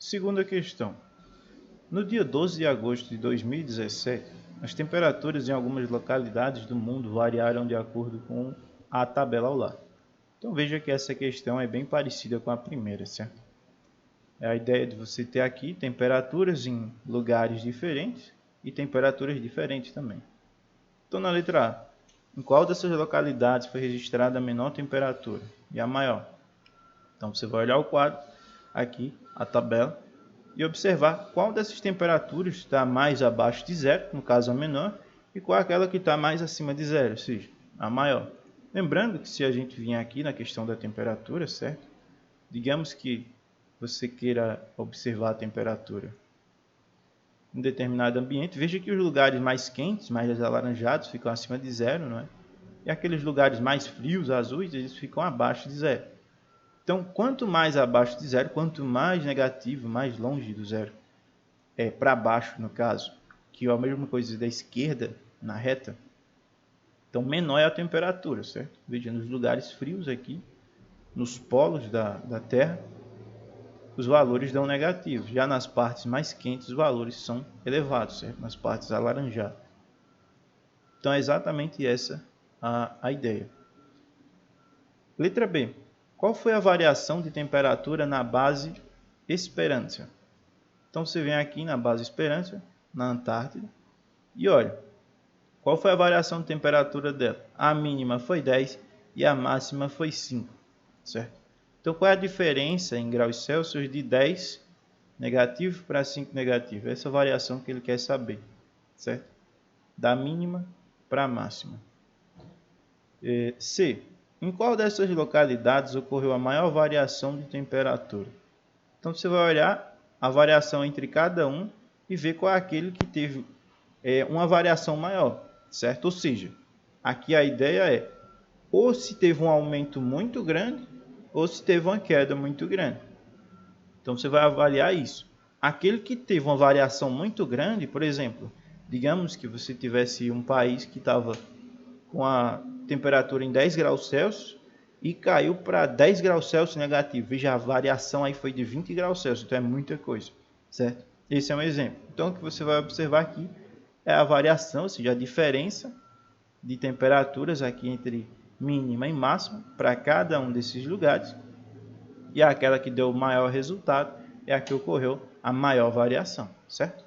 Segunda questão. No dia 12 de agosto de 2017, as temperaturas em algumas localidades do mundo variaram de acordo com a tabela ao lado. Então veja que essa questão é bem parecida com a primeira, certo? É a ideia de você ter aqui temperaturas em lugares diferentes e temperaturas diferentes também. Então na letra A, em qual dessas localidades foi registrada a menor temperatura e a maior? Então você vai olhar o quadro, aqui a tabela, e observar qual dessas temperaturas está mais abaixo de zero, no caso a menor, e qual é aquela que está mais acima de zero, ou seja, a maior. Lembrando que se a gente vier aqui na questão da temperatura, certo? Digamos que você queira observar a temperatura em um determinado ambiente, veja que os lugares mais quentes, mais alaranjados, ficam acima de zero, não é? E aqueles lugares mais frios, azuis, eles ficam abaixo de zero. Então, quanto mais abaixo de zero, quanto mais negativo, mais longe do zero, para baixo no caso, que é a mesma coisa da esquerda na reta, então menor é a temperatura, certo? Veja, nos lugares frios aqui, nos polos da Terra, os valores dão negativos. Já nas partes mais quentes, os valores são elevados, certo? Nas partes alaranjadas. Então é exatamente essa a ideia. Letra B. Qual foi a variação de temperatura na base Esperança? Então você vem aqui na base Esperança, na Antártida, e olha, qual foi a variação de temperatura dela? A mínima foi 10 e a máxima foi 5, certo? Então qual é a diferença em graus Celsius de 10 negativo para 5 negativo? Essa é a variação que ele quer saber, certo? Da mínima para a máxima. C. Em qual dessas localidades ocorreu a maior variação de temperatura? Então você vai olhar a variação entre cada um e ver qual é aquele que teve uma variação maior, certo? Ou seja, aqui a ideia é ou se teve um aumento muito grande ou se teve uma queda muito grande. Então você vai avaliar isso. Aquele que teve uma variação muito grande, por exemplo, digamos que você tivesse um país que estava com a temperatura em 10 graus Celsius e caiu para 10 graus Celsius negativo. Veja, a variação aí foi de 20 graus Celsius, então é muita coisa, certo? Esse é um exemplo. Então o que você vai observar aqui é a variação, ou seja, a diferença de temperaturas aqui entre mínima e máxima para cada um desses lugares. E aquela que deu o maior resultado é a que ocorreu a maior variação, certo?